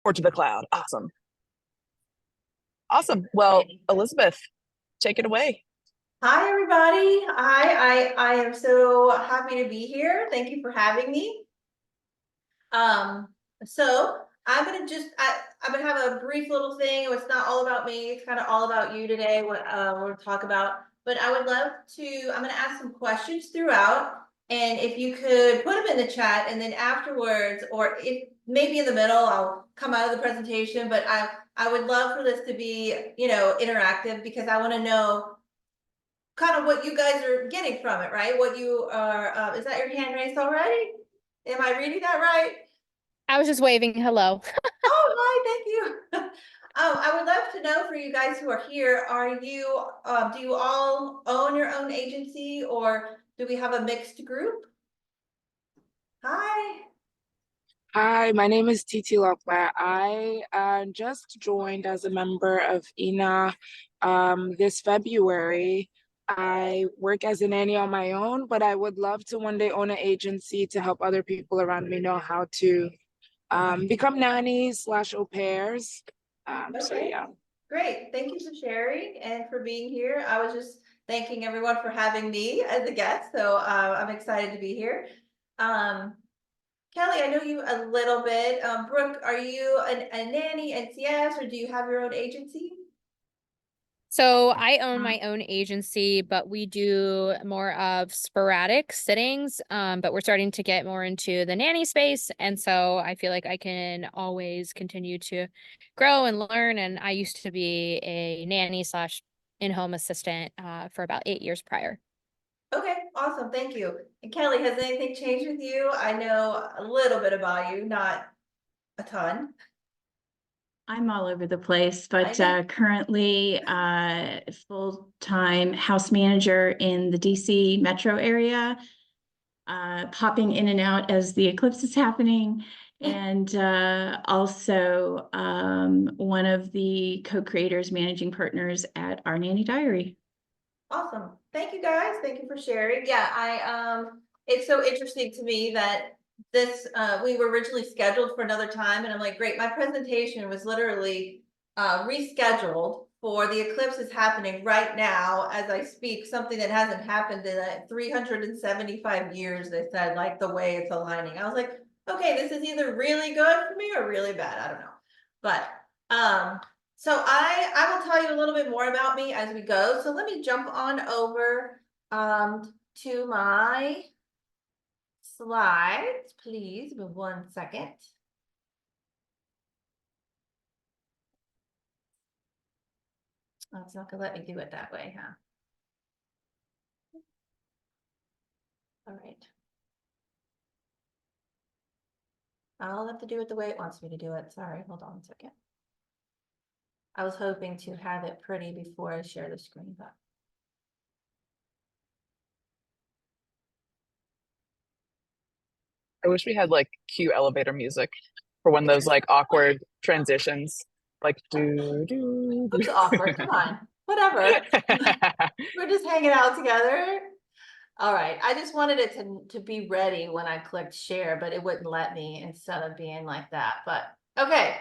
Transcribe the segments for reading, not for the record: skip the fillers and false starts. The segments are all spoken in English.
or to the cloud. Awesome. Awesome. Well, Elizabeth, take it away. Hi, everybody. I am so happy to be here. Thank you for having me. Um, so I'm gonna have a brief little thing. It's not all about me. It's kind of all about you today. What we're gonna talk about. But I would love to. I'm gonna ask some questions throughout, and if you could put them in the chat, and then afterwards, or if maybe in the middle, I'll come out of the presentation. But I would love for this to be, interactive because I want to know kind of what you guys are getting from it, right? What you are, is that your hand raised already? Am I reading that right? I was just waving hello. Oh, hi, thank you. I would love to know for you guys who are here, do you all own your own agency or do we have a mixed group? Hi. Hi, my name is Titi Lokwa. I just joined as a member of INA this February. I work as a nanny on my own, but I would love to one day own an agency to help other people around me know how to become nannies slash au pairs. So Okay. yeah. Great. Thank you for sharing and for being here. I was just thanking everyone for having me as a guest. So I'm excited to be here. Um, Kelly, I know you a little bit. Brooke, are you a nanny, NCS, or do you have your own agency? So I own my own agency, but we do more of sporadic sittings. But we're starting to get more into the nanny space. And so I feel like I can always continue to grow and learn. And I used to be a nanny slash in-home assistant for about 8 years prior. Okay, awesome. Thank you. And Kelly, has anything changed with you? I know a little bit about you, not a ton. I'm all over the place, but currently full-time house manager in the DC metro area, popping in and out as the eclipse is happening, and also one of the co-creators, managing partners at Our Nanny Diary. Awesome. Thank you guys. Thank you for sharing. Yeah, it's so interesting to me that this we were originally scheduled for another time and I'm like, great, my presentation was literally rescheduled for the eclipse is happening right now as I speak, something that hasn't happened in 375 years, they said, like the way it's aligning. I was like, okay, this is either really good for me or really bad. I don't know. But so I will tell you a little bit more about me as we go. So let me jump on over to my slides, please. Give me 1 second. Oh, it's not gonna let me do it that way, huh? All right. I'll have to do it the way it wants me to do it. Sorry, hold on a second. I was hoping to have it pretty before I share the screen, but I wish we had like cue elevator music for when those like awkward transitions, like do do. it's awkward. Come on, whatever. We're just hanging out together. All right, I just wanted it to be ready when I clicked share, but it wouldn't let me instead of being like that. But okay,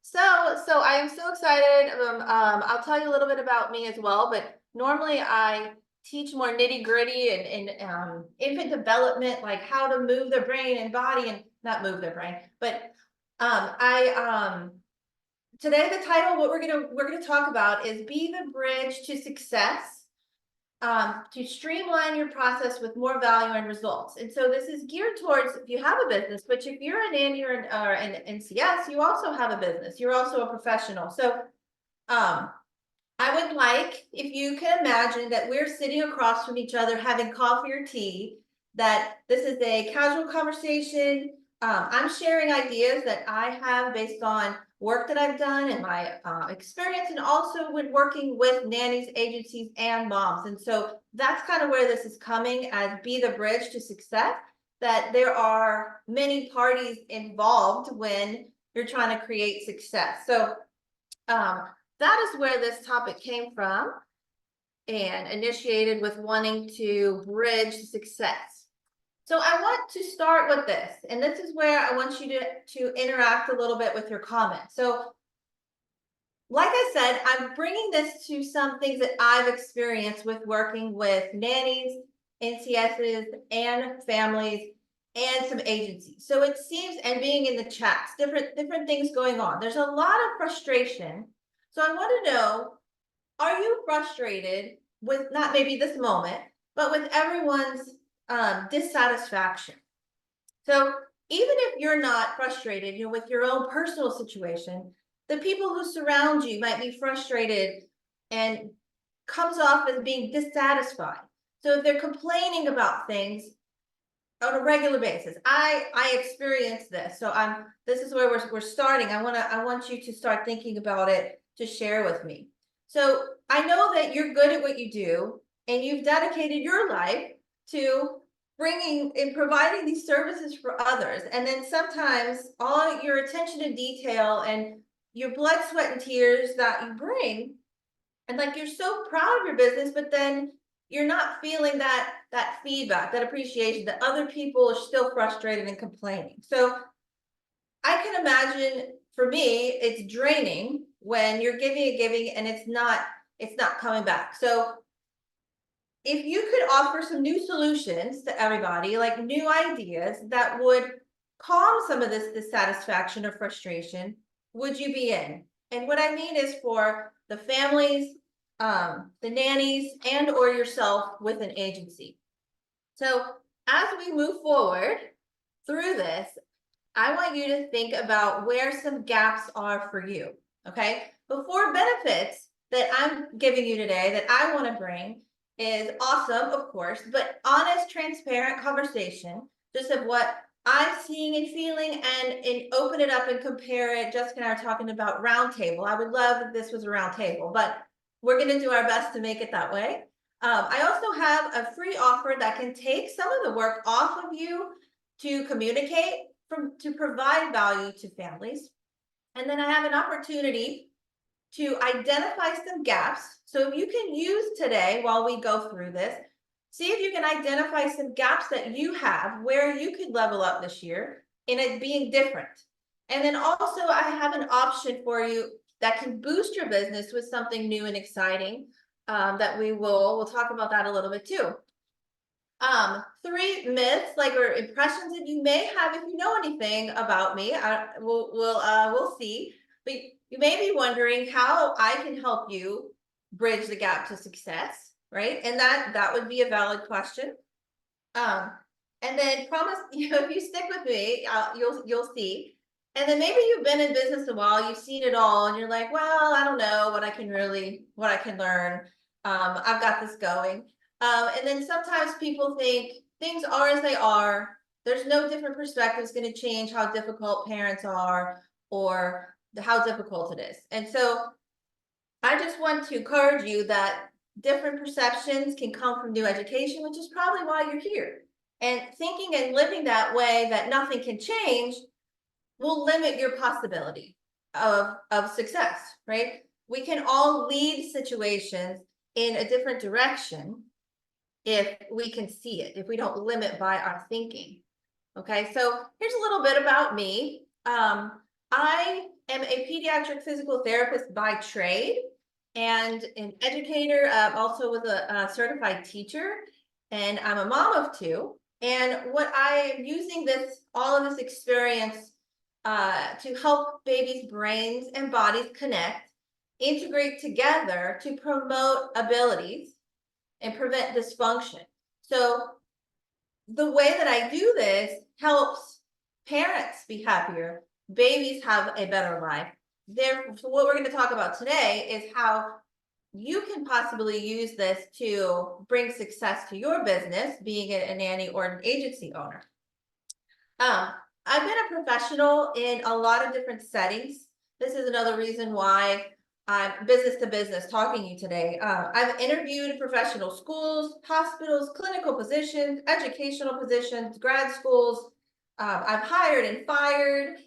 so I am so excited. I'll tell you a little bit about me as well, but normally I teach more nitty gritty and infant development, like how to move their brain and body and not move their brain, but today the title, what we're gonna talk about is be the bridge to success. To streamline your process with more value and results. And so this is geared towards if you have a business, but if you're a nanny or an NCS, you also have a business. You're also a professional. So I would like, if you can imagine that we're sitting across from each other having coffee or tea, that this is a casual conversation. I'm sharing ideas that I have based on work that I've done and my experience, and also when working with nannies, agencies, and moms. And so that's kind of where this is coming as be the bridge to success, that there are many parties involved when you're trying to create success. So that is where this topic came from and initiated with wanting to bridge success. So I want to start with this, and this is where I want you to interact a little bit with your comments. So like I said, I'm bringing this to some things that I've experienced with working with nannies, NCSs, and families, and some agencies. So it seems, and being in the chats, different things going on. There's a lot of frustration. So I want to know, are you frustrated with not maybe this moment, but with everyone's dissatisfaction? So even if you're not frustrated, with your own personal situation, the people who surround you might be frustrated and comes off as being dissatisfied. So if they're complaining about things on a regular basis, I experience this. So this is where we're starting. I want you to start thinking about it to share with me. So I know that you're good at what you do, and you've dedicated your life to bringing and providing these services for others. And then sometimes all your attention to detail and your blood, sweat, and tears that you bring, and like you're so proud of your business, but then you're not feeling that feedback, that appreciation, that other people are still frustrated and complaining. So I can imagine, for me, it's draining when you're giving and it's not coming back. So if you could offer some new solutions to everybody, like new ideas that would calm some of this dissatisfaction or frustration, would you be in? And what I mean is for the families, the nannies, and or yourself with an agency. So as we move forward through this, I want you to think about where some gaps are for you, okay? Before benefits that I'm giving you today that I want to bring is awesome, of course, but honest, transparent conversation, just of what I'm seeing and feeling, and open it up and compare it. Jessica and I are talking about round table. I would love if this was a round table, but we're going to do our best to make it that way. I also have a free offer that can take some of the work off of you to communicate, to provide value to families. And then I have an opportunity to identify some gaps. So if you can use today while we go through this, see if you can identify some gaps that you have where you could level up this year in it being different. And then also I have an option for you that can boost your business with something new and exciting that we'll talk about that a little bit too. 3 myths, or impressions that you may have if you know anything about me. We'll see. But you may be wondering how I can help you bridge the gap to success, right? And that would be a valid question. And then promise, if you stick with me, you'll see. And then maybe you've been in business a while, you've seen it all, and you're like, well, I don't know what I can learn. I've got this going. And then sometimes people think things are as they are. There's no different perspectives going to change how difficult parents are or how difficult it is. And so I just want to encourage you that different perceptions can come from new education, which is probably why you're here. And thinking and living that way that nothing can change will limit your possibility of success, right? We can all lead situations in a different direction if we can see it, if we don't limit by our thinking. Okay, so here's a little bit about me. I am a pediatric physical therapist by trade and an educator, also with a certified teacher, and I'm a mom of 2. And what I am using all of this experience to help babies' brains and bodies connect, integrate together to promote abilities and prevent dysfunction. So the way that I do this helps parents be happier, babies have a better life. So what we're going to talk about today is how you can possibly use this to bring success to your business, being a nanny or an agency owner. I've been a professional in a lot of different settings. This is another reason why I'm business to business talking to you today. I've interviewed professional schools, hospitals, clinical positions, educational positions, grad schools. I've hired and fired,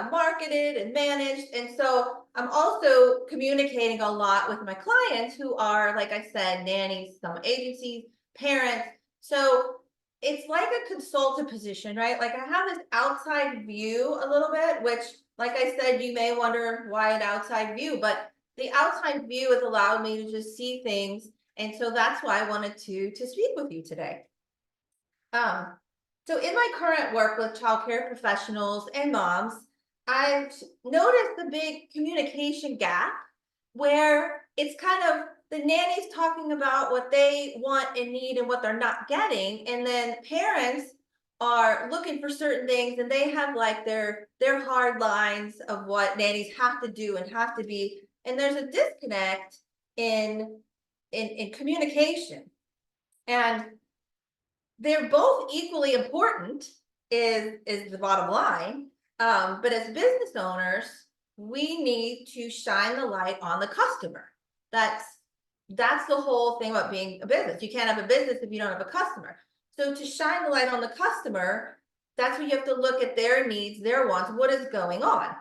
marketed and managed. And so I'm also communicating a lot with my clients who are, like I said, nannies, some agencies, parents. So it's like a consultant position, right? Like I have this outside view a little bit, which, like I said, you may wonder why an outside view, but the outside view has allowed me to just see things. And so that's why I wanted to speak with you today. So in my current work with childcare professionals and moms, I've noticed the big communication gap where it's kind of the nannies talking about what they want and need and what they're not getting, and then parents are looking for certain things and they have like their hard lines of what nannies have to do and have to be, and there's a disconnect in communication. And they're both equally important is the bottom line. But as business owners, we need to shine the light on the customer. That's the whole thing about being a business. You can't have a business if you don't have a customer. So to shine the light on the customer, that's where you have to look at their needs, their wants, what is going on.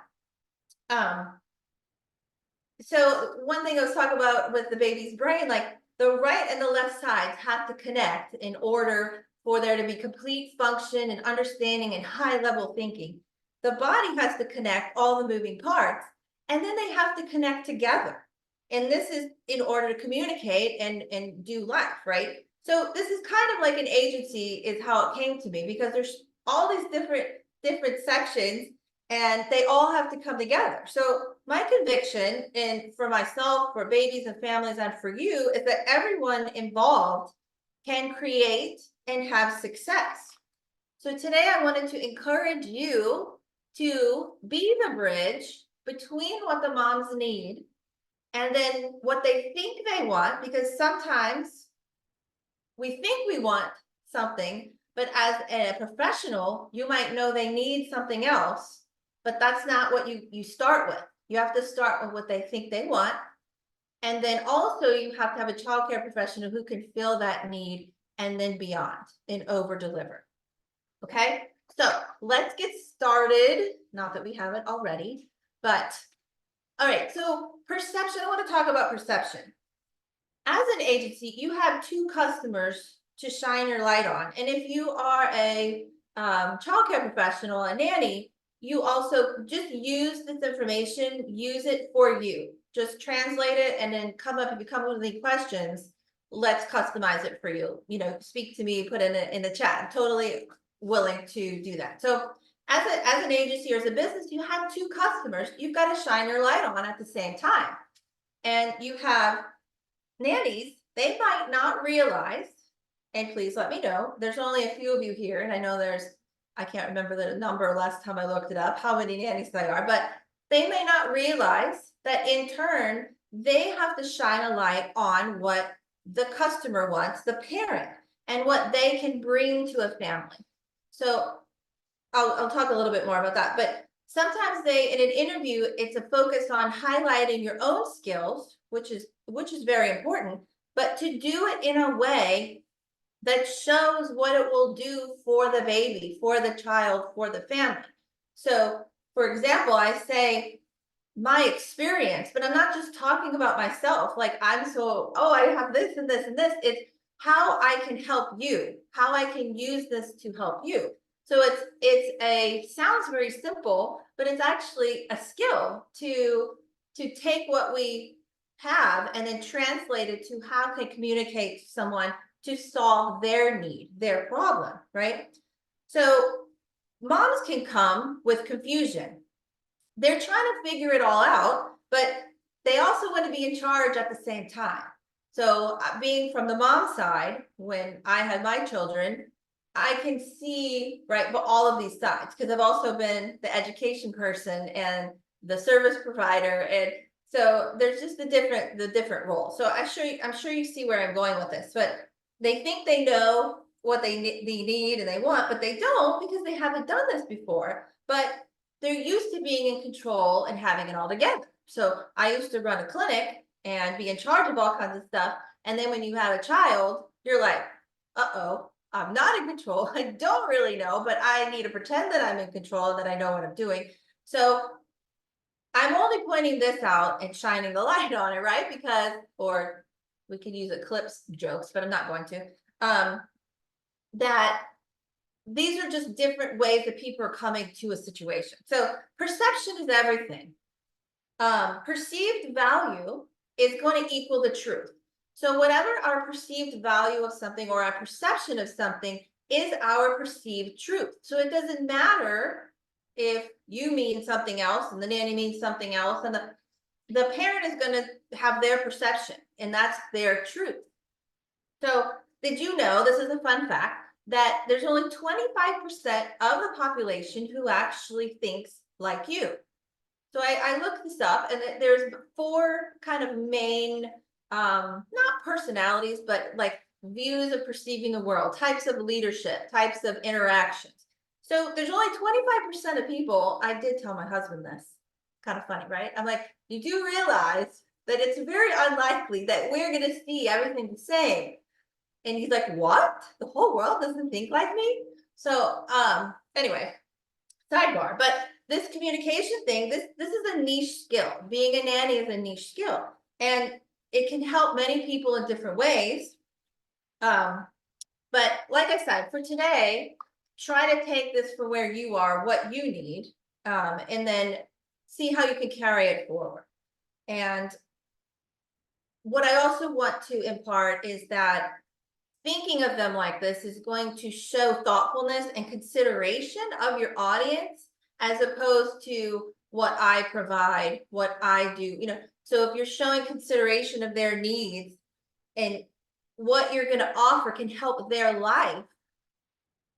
So one thing I was talking about with the baby's brain, like the right and the left sides have to connect in order for there to be complete function and understanding and high level thinking. The body has to connect all the moving parts, and then they have to connect together. And this is in order to communicate and do life, right? So this is kind of like an agency is how it came to me, because there's all these different sections and they all have to come together. So my conviction, and for myself, for babies and families, and for you, is that everyone involved can create and have success. So today I wanted to encourage you to be the bridge between what the moms need and then what they think they want, because sometimes we think we want something, but as a professional, you might know they need something else, but that's not what you start with. You have to start with what they think they want. And then also you have to have a childcare professional who can fill that need and then beyond and over deliver. Okay, so let's get started. Not that we haven't already, but all right, so perception. I want to talk about perception. As an agency, you have two customers to shine your light on. And if you are a childcare professional, a nanny, you also just use this information, use it for you. Just translate it and then if you come up with any questions, let's customize it for you. You know, speak to me, put in the chat. I'm totally willing to do that. So as an agency or as a business, you have two customers you've got to shine your light on at the same time. And you have nannies, they might not realize, and please let me know, there's only a few of you here, and I know I can't remember the number last time I looked it up, how many nannies there are, but they may not realize that in turn, they have to shine a light on what the customer wants, the parent, and what they can bring to a family. So I'll talk a little bit more about that, but sometimes in an interview, it's a focus on highlighting your own skills, which is very important, but to do it in a way that shows what it will do for the baby, for the child, for the family. So for example, I say my experience, but I'm not just talking about myself. Like I have this and this and this. It's how I can help you, how I can use this to help you. So sounds very simple, but it's actually a skill to take what we have and then translate it to how can communicate to someone to solve their need, their problem, right? So moms can come with confusion. They're trying to figure it all out, but they also want to be in charge at the same time. So being from the mom side, when I had my children, I can see, right, but all of these sides, because I've also been the education person and the service provider. And so there's just the different roles. So I'm sure you see where I'm going with this, but they think they know what they need and they want, but they don't, because they haven't done this before. But they're used to being in control and having it all together. So I used to run a clinic and be in charge of all kinds of stuff. And then when you have a child, you're like, uh-oh, I'm not in control. I don't really know, but I need to pretend that I'm in control and that I know what I'm doing. So I'm only pointing this out and shining the light on it, right? Or we can use Eclipse jokes, but I'm not going to. that these are just different ways that people are coming to a situation. So perception is everything. Perceived value is going to equal the truth. So whatever our perceived value of something or our perception of something is our perceived truth. So it doesn't matter if you mean something else and the nanny means something else, and the parent is going to have their perception, and that's their truth. So did you know, this is a fun fact, that there's only 25% of the population who actually thinks like you. So I looked this up, and there's 4 kind of main, not personalities, but like views of perceiving the world, types of leadership, types of interactions. So there's only 25% of people, I did tell my husband this, kind of funny, right? I'm like, you do realize that it's very unlikely that we're going to see everything the same. And he's like, what? The whole world doesn't think like me? So anyway, sidebar, but this communication thing, this is a niche skill. Being a nanny is a niche skill, and it can help many people in different ways. But like I said, for today, try to take this for where you are, what you need, and then see how you can carry it forward. And what I also want to impart is that thinking of them like this is going to show thoughtfulness and consideration of your audience, as opposed to what I provide, what I do, you know. So if you're showing consideration of their needs and what you're going to offer can help their life,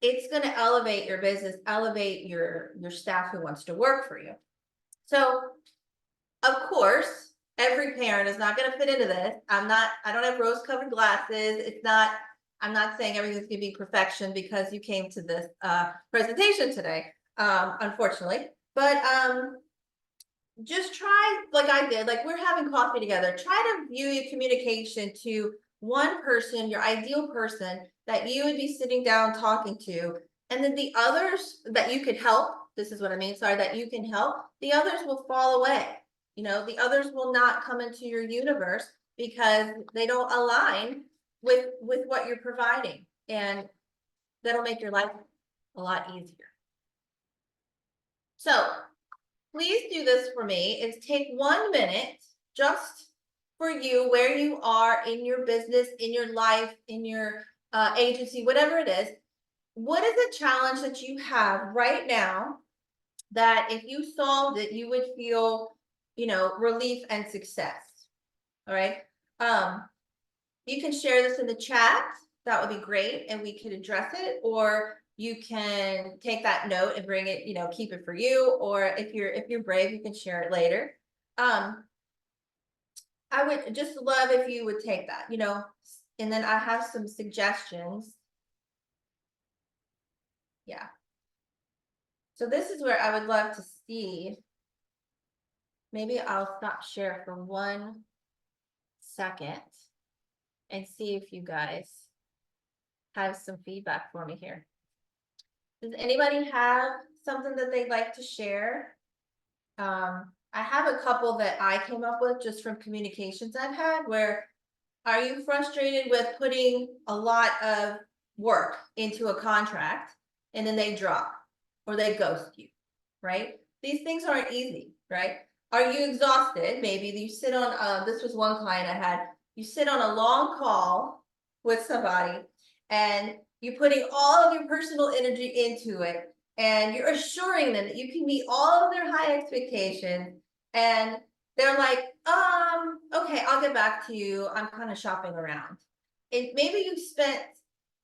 it's going to elevate your business, elevate your staff who wants to work for you. So of course, every parent is not going to fit into this. I don't have rose-colored glasses. I'm not saying everything's going to be perfection because you came to this presentation today, unfortunately. But just try, like I did, like we're having coffee together. Try to view your communication to one person, your ideal person that you would be sitting down talking to. And then the others that you could help, this is what I mean, sorry, that you can help, the others will fall away. You know, the others will not come into your universe because they don't align with what you're providing, and that'll make your life a lot easier. So please do this for me, is take 1 minute just for you, where you are in your business, in your life, in your agency, whatever it is. What is a challenge that you have right now that if you solved it, you would feel, you know, relief and success? All right. You can share this in the chat. That would be great, and we could address it. Or you can take that note and bring it, you know, keep it for you. Or if you're brave, you can share it later. I would just love if you would take that, you know, and then I have some suggestions. Yeah. So this is where I would love to see. Maybe I'll stop share for 1 second and see if you guys have some feedback for me here. Does anybody have something that they'd like to share? I have a couple that I came up with just from communications I've had, where are you frustrated with putting a lot of work into a contract and then they drop or they ghost you, right? These things aren't easy, right? Are you exhausted? Maybe you sit on, this was one client I had, you sit on a long call with somebody and you're putting all of your personal energy into it, and you're assuring them that you can meet all of their high expectations, and they're like, okay, I'll get back to you. I'm kind of shopping around. And maybe you spent,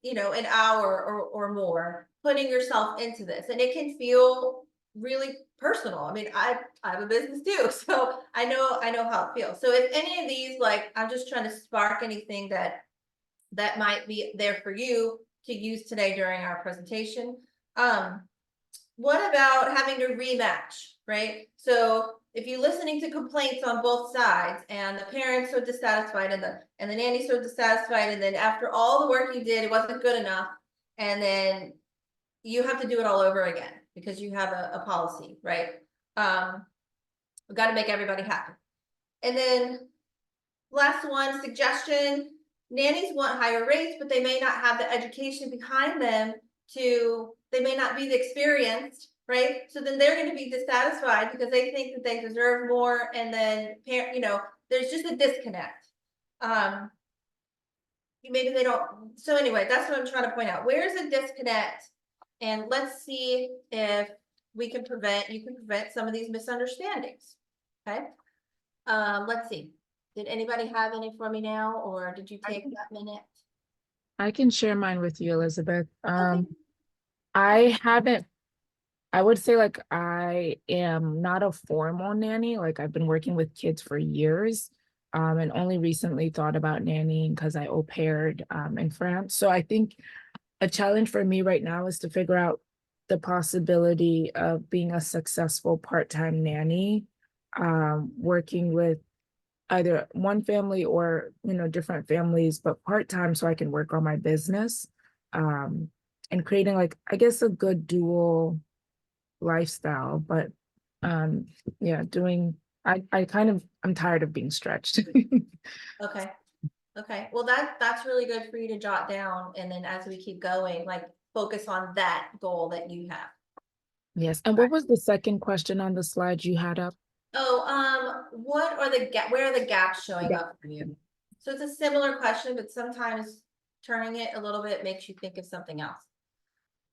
you know, an hour or more putting yourself into this, and it can feel really personal. I mean, I have a business too, so I know how it feels. So if any of these, like, I'm just trying to spark anything that might be there for you to use today during our presentation. What about having to rematch, right? So if you're listening to complaints on both sides, and the parents are dissatisfied and the nannies are dissatisfied, and then after all the work you did, it wasn't good enough, and then you have to do it all over again because you have a policy, right? We've got to make everybody happy. And then last one, suggestion, nannies want higher rates, but they may not have the education behind them they may not be the experienced, right? So then they're going to be dissatisfied because they think that they deserve more, and then there's just a disconnect. Maybe they don't. So anyway, that's what I'm trying to point out. Where's a disconnect? And let's see if you can prevent some of these misunderstandings. Okay. Let's see. Did anybody have any for me now, or did you take that minute? I can share mine with you, Elizabeth. Okay. I would say like I am not a formal nanny. Like I've been working with kids for years, and only recently thought about nannying because I au paired in France. So I think a challenge for me right now is to figure out the possibility of being a successful part-time nanny, working with either one family or different families, but part-time so I can work on my business, and creating like I guess a good dual lifestyle. But yeah, I'm tired of being stretched. Okay. Okay. Well, that's really good for you to jot down, and then as we keep going, like focus on that goal that you have. Yes. And what was the second question on the slide you had up? Oh, where are the gaps showing up for you? So it's a similar question, but sometimes turning it a little bit makes you think of something else.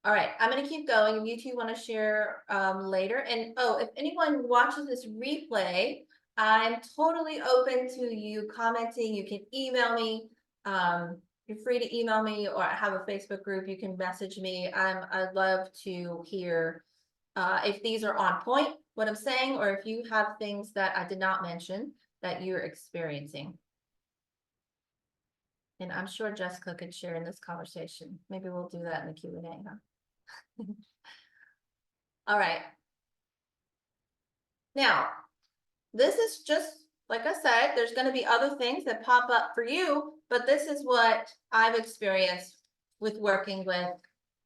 All right, I'm going to keep going. If you two want to share later. And if anyone watches this replay, I'm totally open to you commenting. You can email me. You're free to email me, or I have a Facebook group. You can message me. I'd love to hear if these are on point, what I'm saying, or if you have things that I did not mention that you're experiencing. And I'm sure Jessica could share in this conversation. Maybe we'll do that in the Q&A, huh? All right. Now, this is just, like I said, there's going to be other things that pop up for you, but this is what I've experienced with working with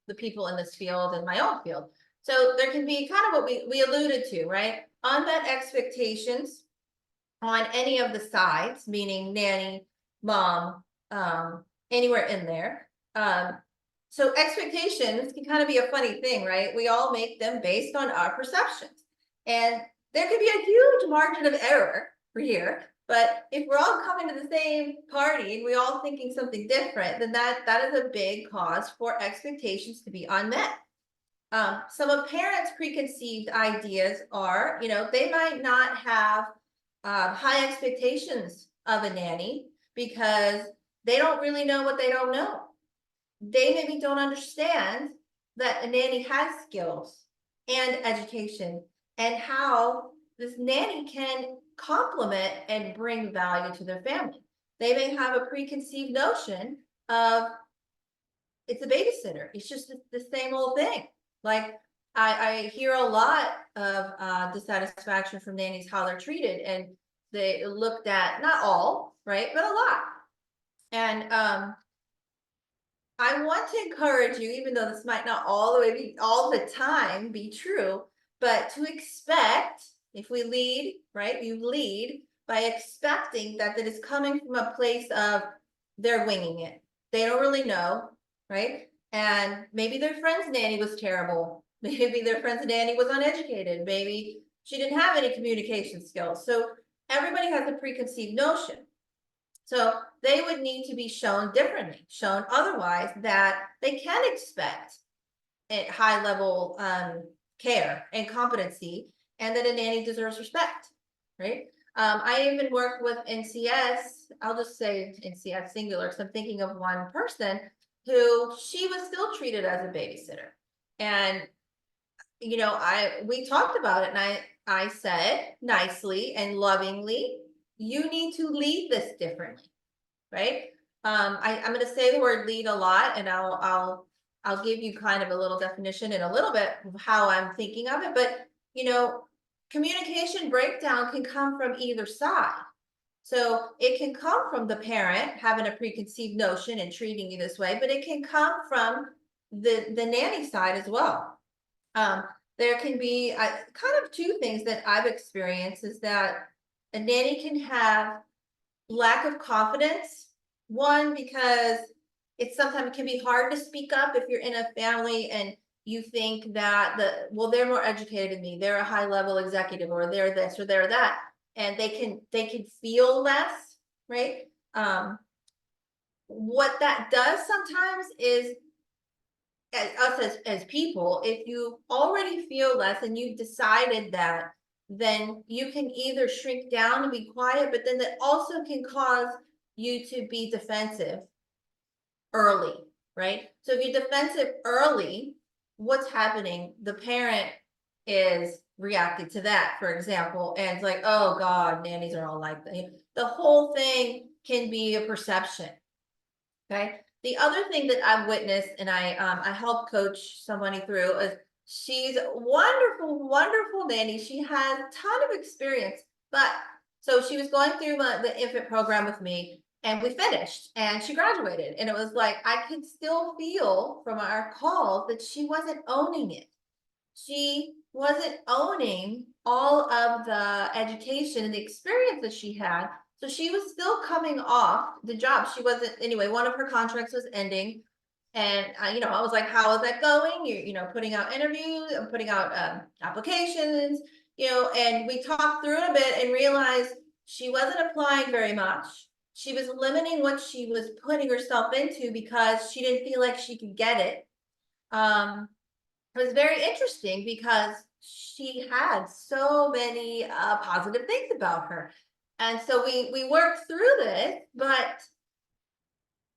the people in this field and my own field. So there can be kind of what we alluded to, right? Unmet expectations on any of the sides, meaning nanny, mom, anywhere in there. So expectations can kind of be a funny thing, right? We all make them based on our perceptions. And there could be a huge margin of error for here. But if we're all coming to the same party and we all thinking something different, then that is a big cause for expectations to be unmet. Some of parents' preconceived ideas are, they might not have high expectations of a nanny because they don't really know what they don't know. They maybe don't understand that a nanny has skills and education and how this nanny can complement and bring value to their family. They may have a preconceived notion of it's a babysitter. It's just the same old thing. Like I hear a lot of dissatisfaction from nannies, how they're treated, and they looked at, not all, right, but a lot. And I want to encourage you, even though this might not all the time be true, but to expect, if we lead, right, you lead by expecting that is coming from a place of they're winging it. They don't really know, right? And maybe their friend's nanny was terrible. Maybe their friend's nanny was uneducated. Maybe she didn't have any communication skills. So everybody has a preconceived notion. So they would need to be shown differently, shown otherwise, that they can expect a high level care and competency, and that a nanny deserves respect, right? I even work with NCS, I'll just say NCS singular, because I'm thinking of one person who she was still treated as a babysitter. And, we talked about it, and I said nicely and lovingly, you need to lead this differently, right? I'm going to say the word lead a lot, and I'll give you kind of a little definition in a little bit of how I'm thinking of it. But, communication breakdown can come from either side. So it can come from the parent having a preconceived notion and treating you this way, but it can come from the nanny side as well. There can be kind of two things that I've experienced is that a nanny can have lack of confidence One, because it's sometimes it can be hard to speak up if you're in a family and you think that well, they're more educated than me, they're a high level executive, or they're this or they're that, and they can feel less, right? What that does sometimes is, as people, if you already feel less and you've decided that, then you can either shrink down and be quiet, but then that also can cause you to be defensive early, right? So if you're defensive early, what's happening? The parent is reacting to that, for example, and it's like, oh God, nannies are all like that. The whole thing can be a perception. Okay. The other thing that I've witnessed, and I help coach somebody through, is she's a wonderful, wonderful nanny. She has a ton of experience, but so she was going through the infant program with me, and we finished, and she graduated, and it was like I could still feel from our calls that she wasn't owning it. She wasn't owning all of the education and the experience that she had. So she was still coming off the job. She wasn't, anyway, one of her contracts was ending. And I was like, how is that going? You're putting out interviews, putting out applications, and we talked through it a bit and realized she wasn't applying very much. She was limiting what she was putting herself into because she didn't feel like she could get it. It was very interesting because she had so many positive things about her. And so we worked through this, but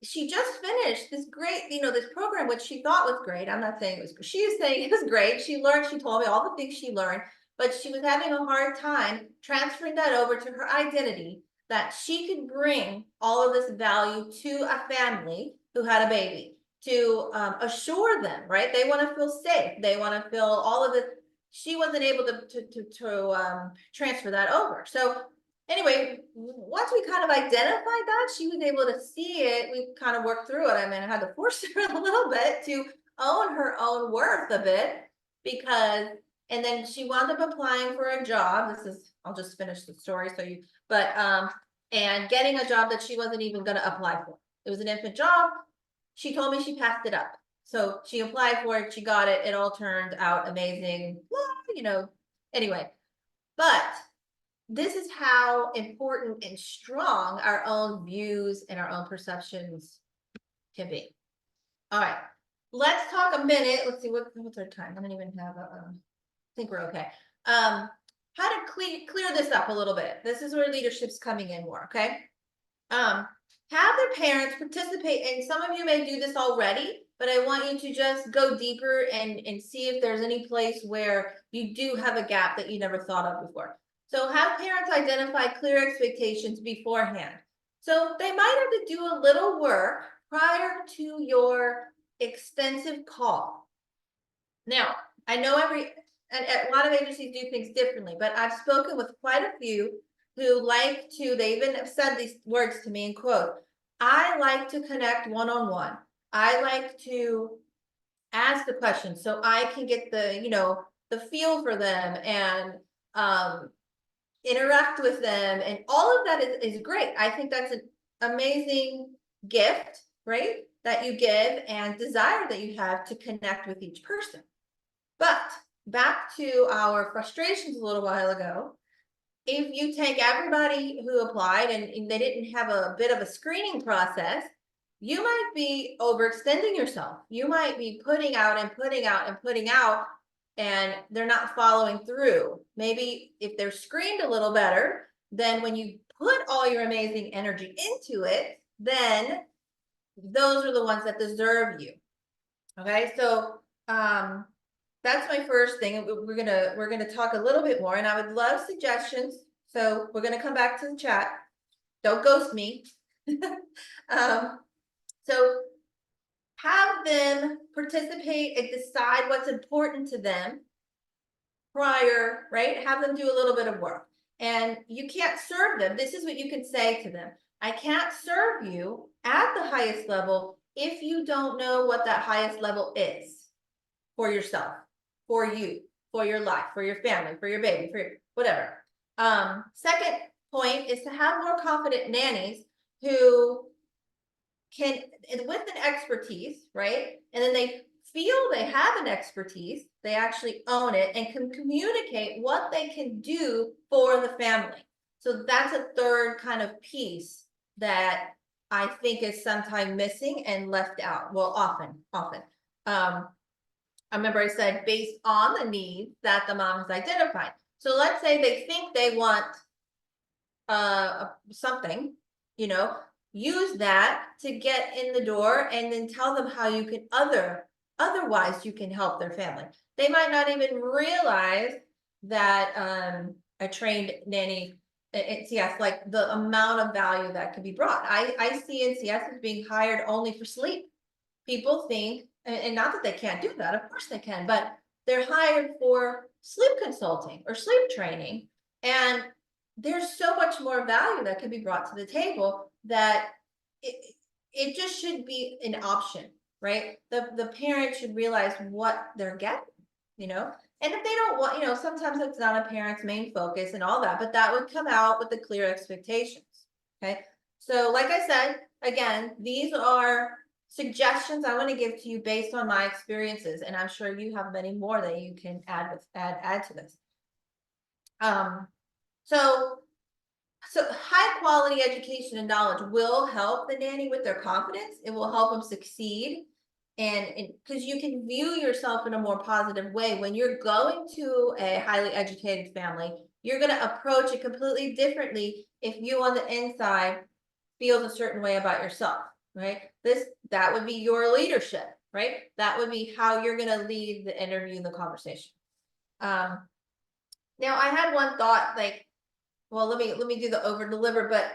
she just finished this great, this program, which she thought was great. I'm not saying it was, she was saying it was great. She told me all the things she learned, but she was having a hard time transferring that over to her identity, that she could bring all of this value to a family who had a baby, to assure them, right? They want to feel safe. They want to feel all of it. She wasn't able to transfer that over. So anyway, once we kind of identified that, she was able to see it. We kind of worked through it. I mean, I had to force her a little bit to own her own worth a bit, because, and then she wound up applying for a job. I'll just finish the story. And getting a job that she wasn't even going to apply for. It was an infant job. She told me she passed it up. So she applied for it. She got it. It all turned out amazing. Anyway, but this is how important and strong our own views and our own perceptions can be. All right, let's talk a minute. Let's see, what's our time? I don't even have I think we're okay. How to clear this up a little bit. This is where leadership's coming in more, okay? Have their parents participate, and some of you may do this already, but I want you to just go deeper and see if there's any place where you do have a gap that you never thought of before. So have parents identify clear expectations beforehand. So they might have to do a little work prior to your extensive call. Now, I know a lot of agencies do things differently, but I've spoken with quite a few who they even have said these words to me in quote, I like to connect one-on-one. I like to ask the questions so I can get the feel for them and interact with them. And all of that is great. I think that's an amazing gift, right? That you give and desire that you have to connect with each person. But back to our frustrations a little while ago, if you take everybody who applied and they didn't have a bit of a screening process, you might be overextending yourself. You might be putting out and putting out and putting out, and they're not following through. Maybe if they're screened a little better, then when you put all your amazing energy into it, then those are the ones that deserve you. Okay, so that's my first thing. We're gonna talk a little bit more, and I would love suggestions. So we're gonna come back to the chat. Don't ghost me. So have them participate and decide what's important to them prior, right? Have them do a little bit of work. And you can't serve them. This is what you can say to them. I can't serve you at the highest level if you don't know what that highest level is for yourself, for you, for your life, for your family, for your baby, for your whatever. Second point is to have more confident nannies who can, with an expertise, right? And then they feel they have an expertise, they actually own it and can communicate what they can do for the family. So that's a third kind of piece that I think is sometimes missing and left out. Well, often. I remember I said based on the needs that the mom has identified. So let's say they think they want something, you know, use that to get in the door and then tell them how you can otherwise you can help their family. They might not even realize that a trained nanny NCS, like the amount of value that could be brought. I see NCS as being hired only for sleep. People think, and not that they can't do that, of course they can, but they're hired for sleep consulting or sleep training. And there's so much more value that can be brought to the table that it just should be an option, right? The parent should realize what they're getting, you know? And if they don't want, you know, sometimes it's not a parent's main focus and all that, but that would come out with the clear expectations, okay? So like I said, again, these are suggestions I want to give to you based on my experiences, and I'm sure you have many more that you can add to this. So high quality education and knowledge will help the nanny with their confidence. It will help them succeed. And because you can view yourself in a more positive way when you're going to a highly educated family, you're going to approach it completely differently if you on the inside feels a certain way about yourself, right? That would be your leadership, right? That would be how you're going to lead the interview and the conversation. Now I had one thought, like, well, let me do the over deliver, but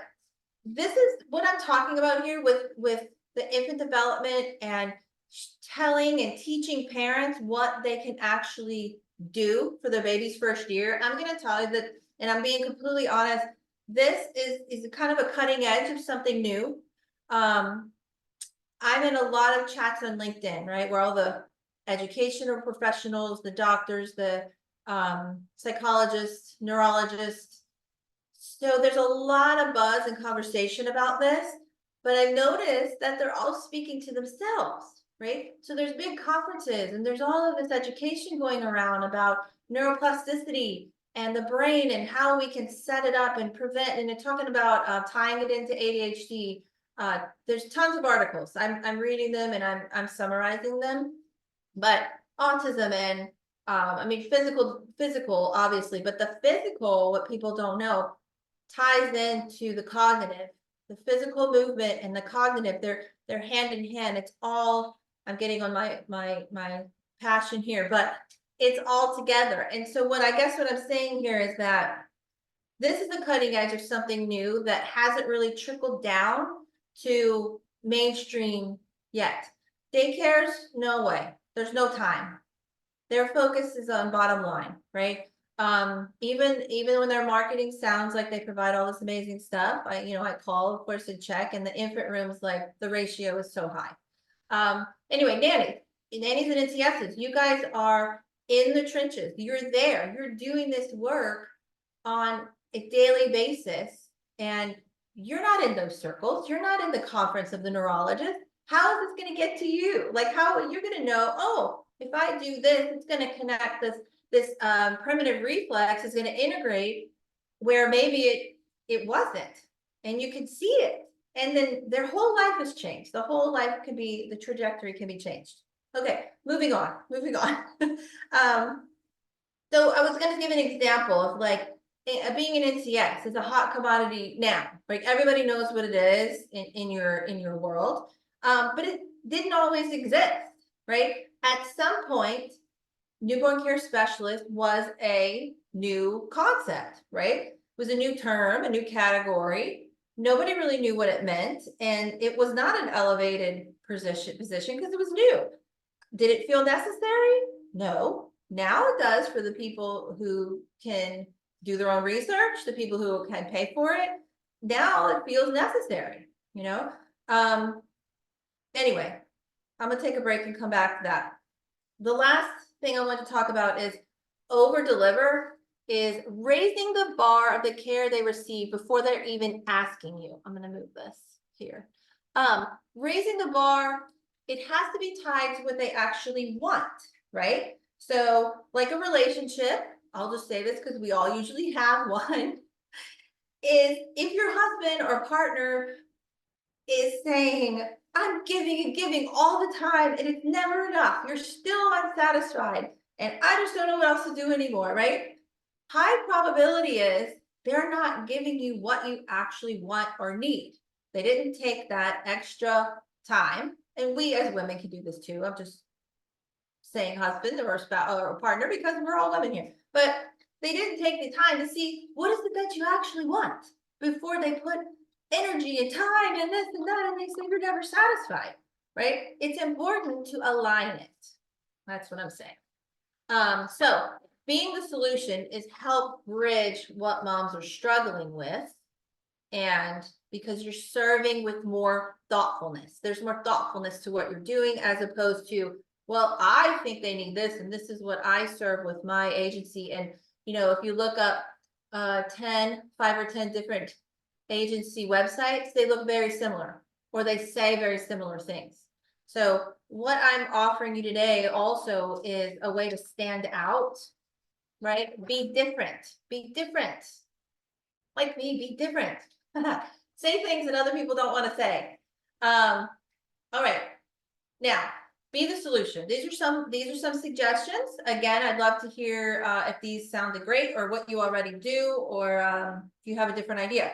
this is what I'm talking about here with the infant development and telling and teaching parents what they can actually do for their baby's first year. I'm going to tell you that, and I'm being completely honest, this is kind of a cutting edge of something new. I'm in a lot of chats on LinkedIn, right, where all the educational professionals, the doctors, the psychologists, neurologists. So there's a lot of buzz and conversation about this, but I've noticed that they're all speaking to themselves, right? So there's big conferences and there's all of this education going around about neuroplasticity and the brain and how we can set it up and prevent, and they're talking about tying it into ADHD. There's tons of articles. I'm reading them and I'm summarizing them, but autism and I mean, physical, obviously, but the physical, what people don't know, ties into the cognitive, the physical movement and the cognitive. They're hand in hand. It's all, I'm getting on my passion here, but it's all together. And so what I'm saying here is that this is the cutting edge of something new that hasn't really trickled down to mainstream yet. Daycares, no way. There's no time. Their focus is on bottom line, right? Even when their marketing sounds like they provide all this amazing stuff, I call, of course, and check, and the infant room is like, the ratio is so high. Anyway, nannies and NCSs, you guys are in the trenches. You're there. You're doing this work on a daily basis, and you're not in those circles. You're not in the conference of the neurologist. How is this going to get to you? Like, how are you going to know, oh, if I do this, it's going to connect this primitive reflex is going to integrate where maybe it wasn't, and you can see it, and then their whole life has changed. The whole life the trajectory can be changed. Okay, moving on. So I was going to give an example of like being an NCS is a hot commodity now. Like everybody knows what it is in your world, but it didn't always exist, right? At some point, newborn care specialist was a new concept, right? It was a new term, a new category. Nobody really knew what it meant, and it was not an elevated position because it was new. Did it feel necessary? No. Now it does for the people who can do their own research, the people who can pay for it. Now it feels necessary, Anyway, I'm gonna take a break and come back to that. The last thing I want to talk about is over-deliver is raising the bar of the care they receive before they're even asking you. I'm going to move this here. Raising the bar, it has to be tied to what they actually want, right? So like a relationship, I'll just say this because we all usually have one, is if your husband or partner is saying, I'm giving and giving all the time and it's never enough, you're still unsatisfied, and I just don't know what else to do anymore, right? High probability is they're not giving you what you actually want or need. They didn't take that extra time. And we as women can do this too. I'm just saying husband or spouse or partner because we're all women here. But they didn't take the time to see what is it that you actually want before they put energy and time and this and that, and they say you're never satisfied, right? It's important to align it. That's what I'm saying. So being the solution is help bridge what moms are struggling with. And because you're serving with more thoughtfulness, there's more thoughtfulness to what you're doing as opposed to, well, I think they need this and this is what I serve with my agency. And, you know, if you look up 5 or 10 different agency websites, they look very similar or they say very similar things. So what I'm offering you today also is a way to stand out, right? Be different, be different. Like me, be different. Say things that other people don't want to say. All right. Now, be the solution. These are some suggestions. Again, I'd love to hear if these sounded great or what you already do, or if you have a different idea.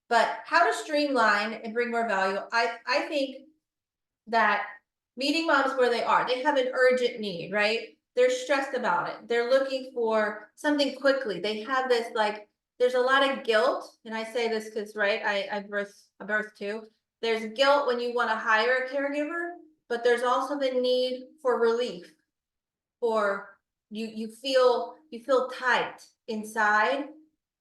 But how to streamline and bring more value. I think that meeting moms where they are, they have an urgent need, right? They're stressed about it. They're looking for something quickly. They have this like, there's a lot of guilt. And I say this because, right, I birthed too. There's guilt when you want to hire a caregiver, but there's also the need for relief, or you feel tight inside.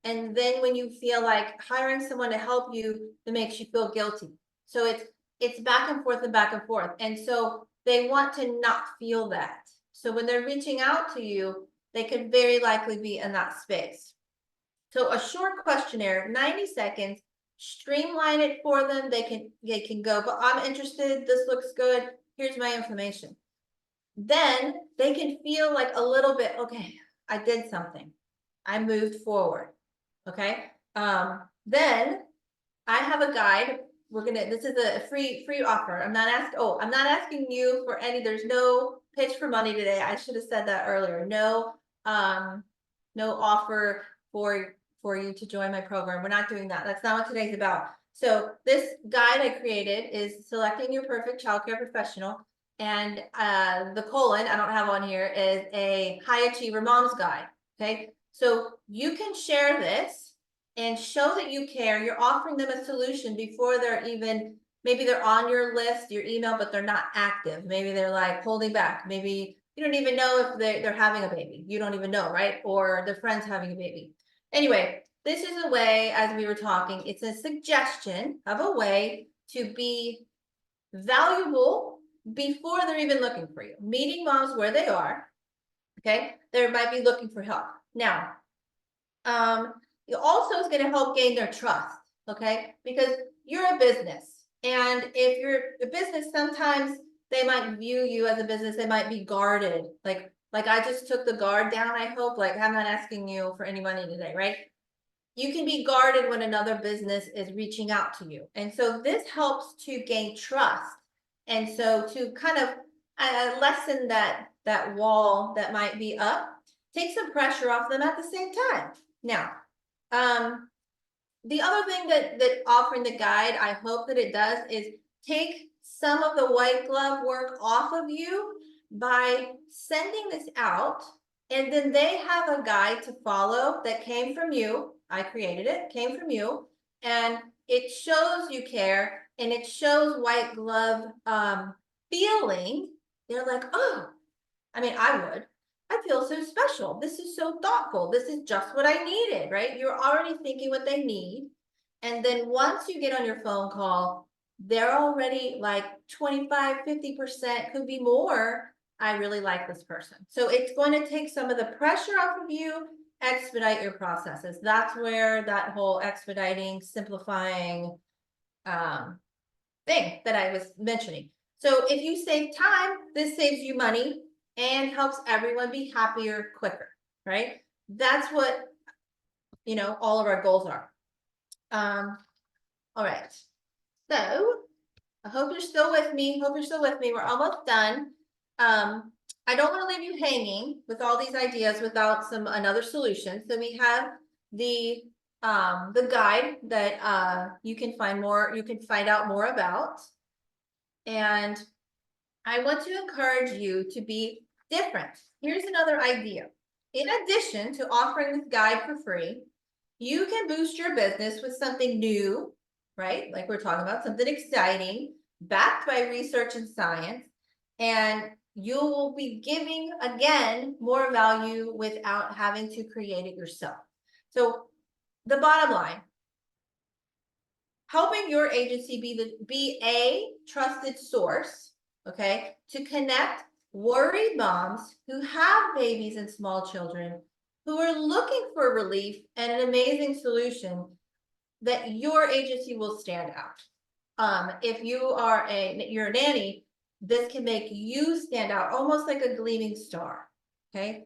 And then when you feel like hiring someone to help you, that makes you feel guilty. So it's back and forth and back and forth. And so they want to not feel that. So when they're reaching out to you, they could very likely be in that space. So a short questionnaire, 90 seconds, streamline it for them. They can go, but I'm interested, this looks good, here's my information. Then they can feel like a little bit, okay, I did something, I moved forward. Okay. Then I have a guide. This is a free offer. I'm not asking you for any, there's no pitch for money today. I should have said that earlier. No offer for you to join my program. We're not doing that. That's not what today's about. So this guide I created is selecting your perfect childcare professional. And the colon, I don't have on here, is a high achiever mom's guide. Okay. So you can share this and show that you care. You're offering them a solution before they're even, maybe they're on your list, your email, but they're not active. Maybe they're like holding back. Maybe you don't even know if they're having a baby. You don't even know, right? Or their friend's having a baby. Anyway, this is a way, as we were talking, it's a suggestion of a way to be valuable before they're even looking for you. Meeting moms where they are. Okay, they might be looking for help. Now, it also is going to help gain their trust, okay? Because you're a business, and if you're a business, sometimes they might view you as a business, they might be guarded. Like I just took the guard down, I hope. Like, I'm not asking you for any money today, right? You can be guarded when another business is reaching out to you. And so this helps to gain trust. And so to kind of lessen that wall that might be up, take some pressure off them at the same time. Now, the other thing that offering the guide, I hope that it does, is take some of the white glove work off of you by sending this out, and then they have a guide to follow that came from you. I created it, came from you, and it shows you care, and it shows white glove feeling. They're like, oh, I mean, I feel so special. This is so thoughtful. This is just what I needed, right? You're already thinking what they need. And then once you get on your phone call, they're already like 25, 50%, could be more. I really like this person. So it's going to take some of the pressure off of you, expedite your processes. That's where that whole expediting, simplifying, thing that I was mentioning. So if you save time, this saves you money and helps everyone be happier quicker, right? That's what, you know, all of our goals are. All right. So I hope you're still with me. Hope you're still with me. We're almost done. I don't want to leave you hanging with all these ideas without another solution. So we have the guide that you can find out more about. And I want to encourage you to be different. Here's another idea. In addition to offering this guide for free, you can boost your business with something new, right? Like we're talking about, something exciting, backed by research and science, and you will be giving, again, more value without having to create it yourself. So the bottom line, helping your agency be a trusted source, okay, to connect worried moms who have babies and small children who are looking for relief and an amazing solution, that your agency will stand out. If you're a nanny, this can make you stand out almost like a gleaming star. Okay.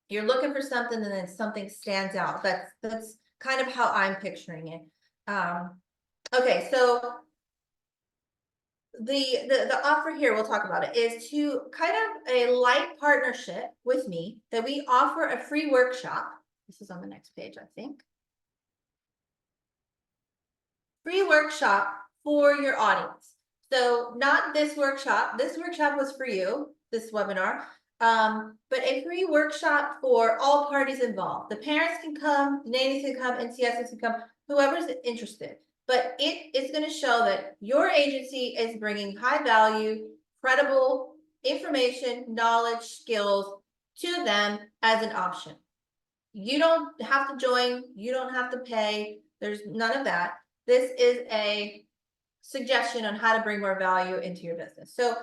You're looking for something and then something stands out. That's kind of how I'm picturing it. Okay, so the offer here, we'll talk about it, is to kind of a light partnership with me that we offer a free workshop. This is on the next page, I think. Free workshop for your audience. So not this workshop. This workshop was for you, this webinar, but a free workshop for all parties involved. The parents can come, the nannies can come, NCSs can come, whoever's interested. But it is going to show that your agency is bringing high value, credible information, knowledge, skills to them as an option. You don't have to join. You don't have to pay. There's none of that. This is a suggestion on how to bring more value into your business. So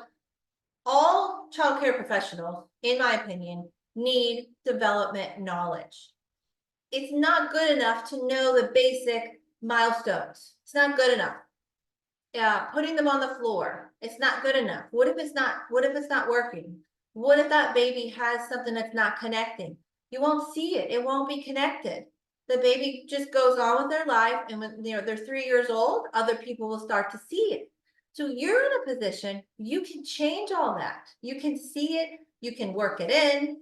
all childcare professionals, in my opinion, need development knowledge. It's not good enough to know the basic milestones. It's not good enough. Putting them on the floor, it's not good enough. What if it's not working? What if that baby has something that's not connecting? You won't see it. It won't be connected. The baby just goes on with their life, and when they're 3 years old, other people will start to see it. So you're in a position, you can change all that. You can see it, you can work it in.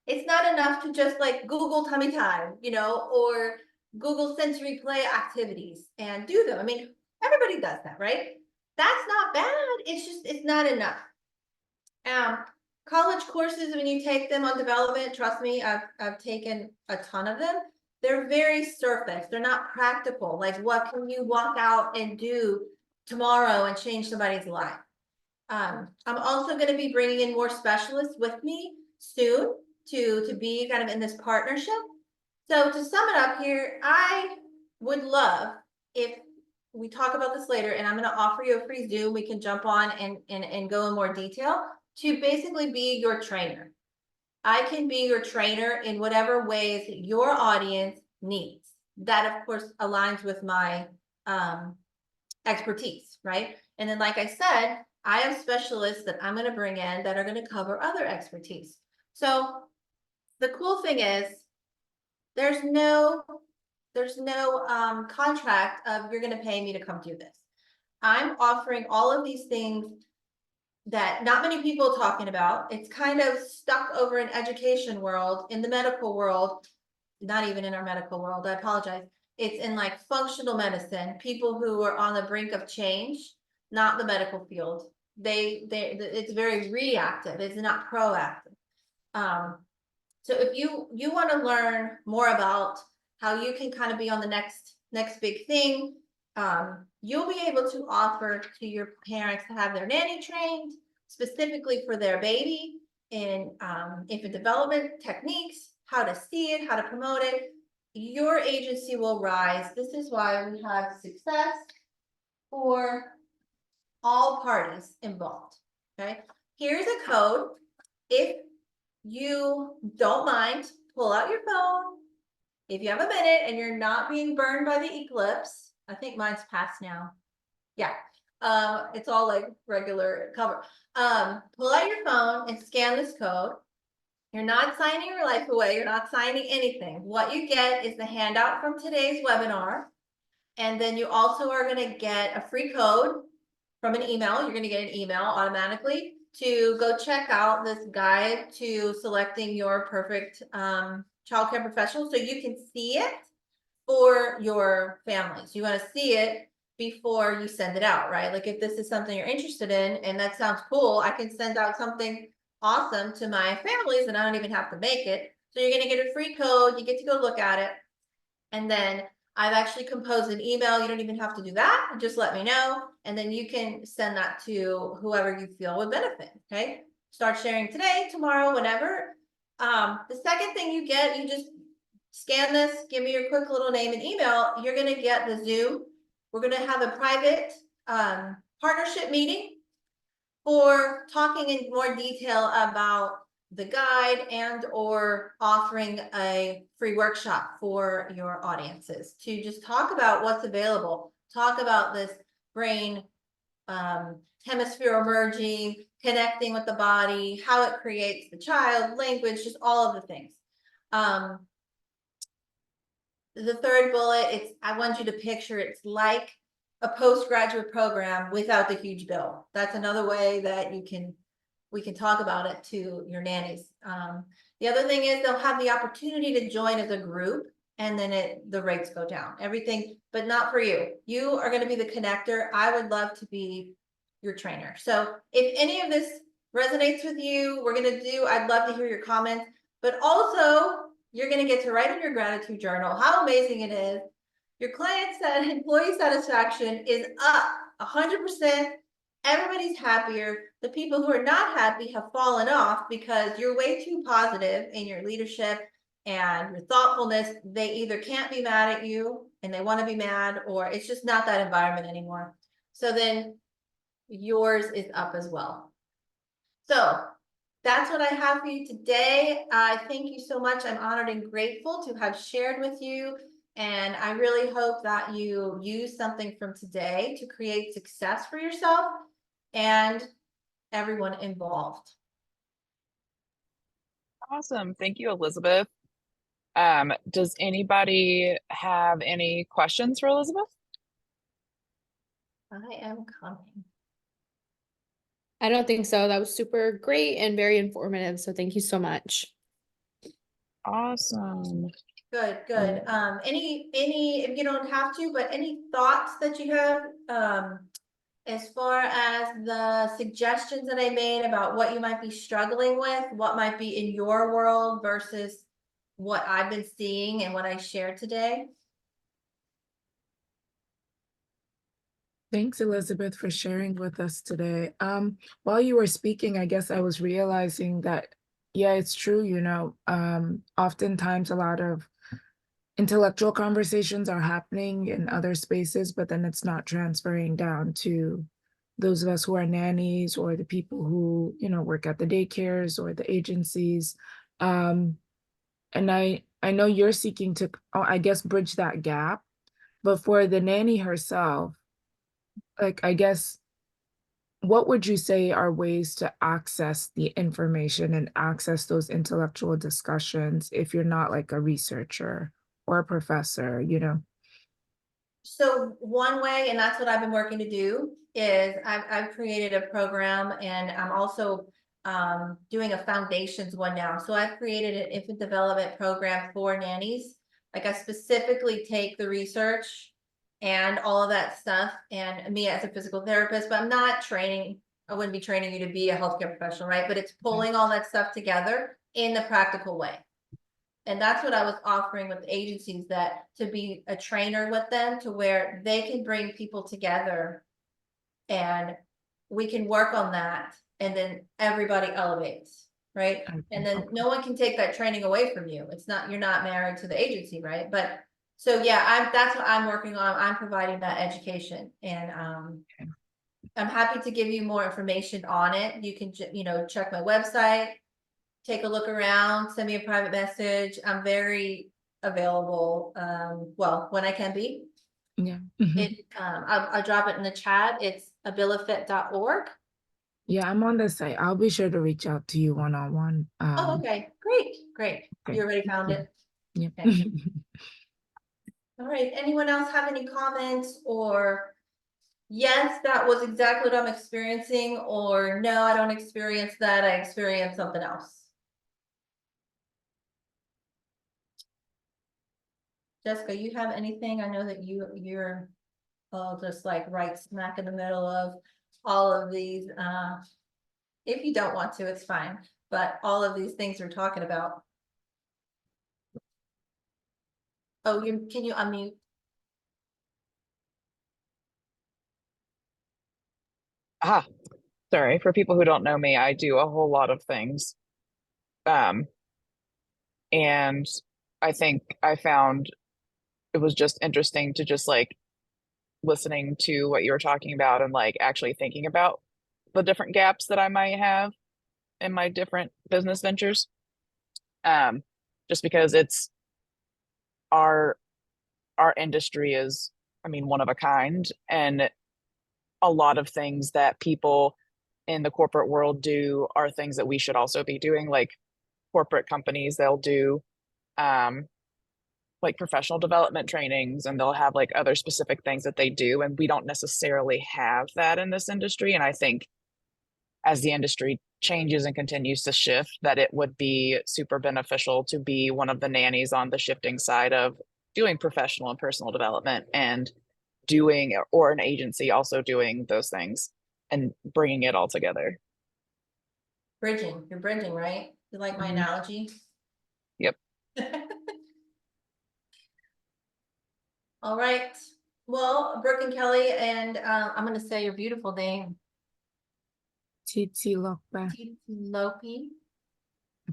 It's not enough to just like Google tummy time, or Google sensory play activities and do them. I mean, everybody does that, right? That's not bad. It's not enough. College courses, when you take them on development, trust me, I've taken a ton of them. They're very surface. They're not practical. Like, what can you walk out and do tomorrow and change somebody's life? I'm also going to be bringing in more specialists with me soon to be kind of in this partnership. So to sum it up here, I would love if we talk about this later, and I'm going to offer you a free Zoom. We can jump on and go in more detail to basically be your trainer. I can be your trainer in whatever ways your audience needs. That, of course, aligns with my expertise, right? And then, like I said, I have specialists that I'm going to bring in that are going to cover other expertise. So the cool thing is there's no contract of you're going to pay me to come do this. I'm offering all of these things that not many people are talking about. It's kind of stuck over in education world, in the medical world, not even in our medical world, I apologize. It's in like functional medicine, people who are on the brink of change, not the medical field. It's very reactive, it's not proactive. So if you want to learn more about how you can kind of be on the next big thing, you'll be able to offer to your parents to have their nanny trained specifically for their baby in infant development techniques, how to see it, how to promote it. Your agency will rise. This is why we have success for all parties involved. Okay, here's a code. If you don't mind, pull out your phone. If you have a minute and you're not being burned by the eclipse, I think mine's passed now. Yeah, it's all like regular cover. Pull out your phone and scan this code. You're not signing your life away. You're not signing anything. What you get is the handout from today's webinar. And then you also are going to get a free code from an email. You're going to get an email automatically to go check out this guide to selecting your perfect childcare professional, so you can see it for your families. You want to see it before you send it out, right? Like if this is something you're interested in and that sounds cool, I can send out something awesome to my families and I don't even have to make it. So you're going to get a free code. You get to go look at it. And then I've actually composed an email. You don't even have to do that. Just let me know. And then you can send that to whoever you feel would benefit. Okay. Start sharing today, tomorrow, whenever. The second thing you get, you just scan this, give me your quick little name and email. You're going to get the Zoom. We're going to have a private partnership meeting for talking in more detail about the guide and or offering a free workshop for your audiences to just talk about what's available, talk about this brain hemisphere emerging, connecting with the body, how it creates the child, language, just all of the things. The third bullet, I want you to picture it's like a postgraduate program without the huge bill. That's another way that we can talk about it to your nannies. The other thing is they'll have the opportunity to join as a group, and then the rates go down. Everything, but not for you. You are going to be the connector. I would love to be your trainer. So if any of this resonates with you, I'd love to hear your comments, but also you're going to get to write in your gratitude journal how amazing it is. Your employee satisfaction is up 100%. Everybody's happier. The people who are not happy have fallen off because you're way too positive in your leadership and your thoughtfulness. They either can't be mad at you and they want to be mad, or it's just not that environment anymore. So then yours is up as well. So that's what I have for you today. Thank you so much. I'm honored and grateful to have shared with you. And I really hope that you use something from today to create success for yourself and everyone involved. Awesome. Thank you, Elizabeth. Does anybody have any questions for Elizabeth? I am coming. I don't think so. That was super great and very informative. So thank you so much. Awesome. Good, good. Any, if you don't have to, but any thoughts that you have, as far as the suggestions that I made about what you might be struggling with, what might be in your world versus what I've been seeing and what I shared today? Thanks, Elizabeth, for sharing with us today. While you were speaking, I guess I was realizing that, yeah, it's true, oftentimes a lot of intellectual conversations are happening in other spaces, but then it's not transferring down to those of us who are nannies or the people who, work at the daycares or the agencies. And I know you're seeking to, I guess, bridge that gap, but for the nanny herself, like, I guess, what would you say are ways to access the information and access those intellectual discussions if you're not like a researcher or a professor, So one way, and that's what I've been working to do, is I've created a program, and I'm also doing a foundations one now. So I've created an infant development program for nannies. Like I specifically take the research and all of that stuff, and me as a physical therapist, but I'm not training. I wouldn't be training you to be a healthcare professional, right? But it's pulling all that stuff together in the practical way. And that's what I was offering with the agencies, that to be a trainer with them, to where they can bring people together and we can work on that, and then everybody elevates, right? And then no one can take that training away from you. It's not, you're not married to the agency, right? But so yeah, that's what I'm working on. I'm providing that education, and I'm happy to give you more information on it. You can, check my website, take a look around, send me a private message. I'm very available, well, when I can be. Yeah. I'll drop it in the chat. It's abilifit.org. Yeah, I'm on the site. I'll be sure to reach out to you one-on-one. Oh, okay, great. Okay, You already thank found you. it. Yeah. Okay. All right, anyone else have any comments or yes, that was exactly what I'm experiencing, or no, I don't experience that, I experienced something else? Jessica, you have anything? I know that you're just like right smack in the middle of all of these. If you don't want to, it's fine, but all of these things we're talking about. Oh, can you unmute? Ah, sorry. For people who don't know me, I do a whole lot of things. And I think I found it was just interesting to just like listening to what you were talking about and like actually thinking about the different gaps that I might have in my different business ventures. Just because it's our industry is, I mean, one of a kind, and a lot of things that people in the corporate world do are things that we should also be doing. Like corporate companies, they'll do like professional development trainings, and they'll have like other specific things that they do, and we don't necessarily have that in this industry. And I think as the industry changes and continues to shift, that it would be super beneficial to be one of the nannies on the shifting side of doing professional and personal development, and doing, or an agency also doing those things and bringing it all together. You're bridging, right? You like my Mhm. analogy? Yep. All right, well, Brooke and Kelly, and I'm gonna say your beautiful name, Titi Lokba. Lopi.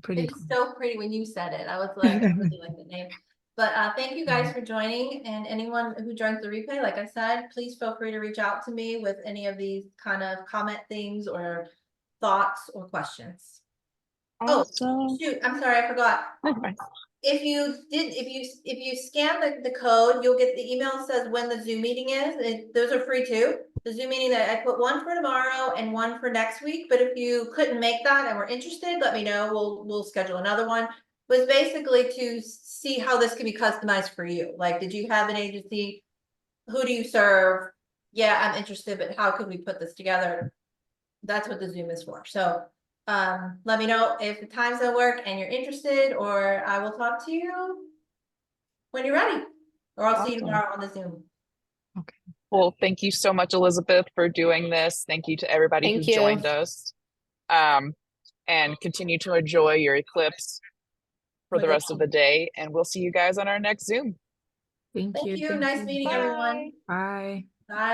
Pretty It's cool. so pretty when you said it. I was like, I really like the name. But thank you guys for joining, and anyone who joins the replay, like I said, please feel free to reach out to me with any of these kind of comment things or thoughts or questions. Awesome. Oh, shoot, I'm sorry, I forgot. Okay. If you scan the code, you'll get the email that says when the Zoom meeting is. Those are free too. The Zoom meeting that I put one for tomorrow and one for next week. But if you couldn't make that and were interested, let me know. We'll schedule another one. It was basically to see how this can be customized for you. Like, did you have an agency? Who do you serve? Yeah, I'm interested, but how could we put this together? That's what the Zoom is for. So let me know if the times don't work and you're interested, or I will talk to you when you're ready, or I'll see you Awesome. tomorrow on the Zoom. Well, thank you so much, Elizabeth, for doing this. Thank you to everybody who Thank you. joined us. And continue to enjoy your eclipse for the rest of the day. And we'll see you guys on our next Zoom. Thank Thank you. you. Nice meeting everyone. Bye. Bye.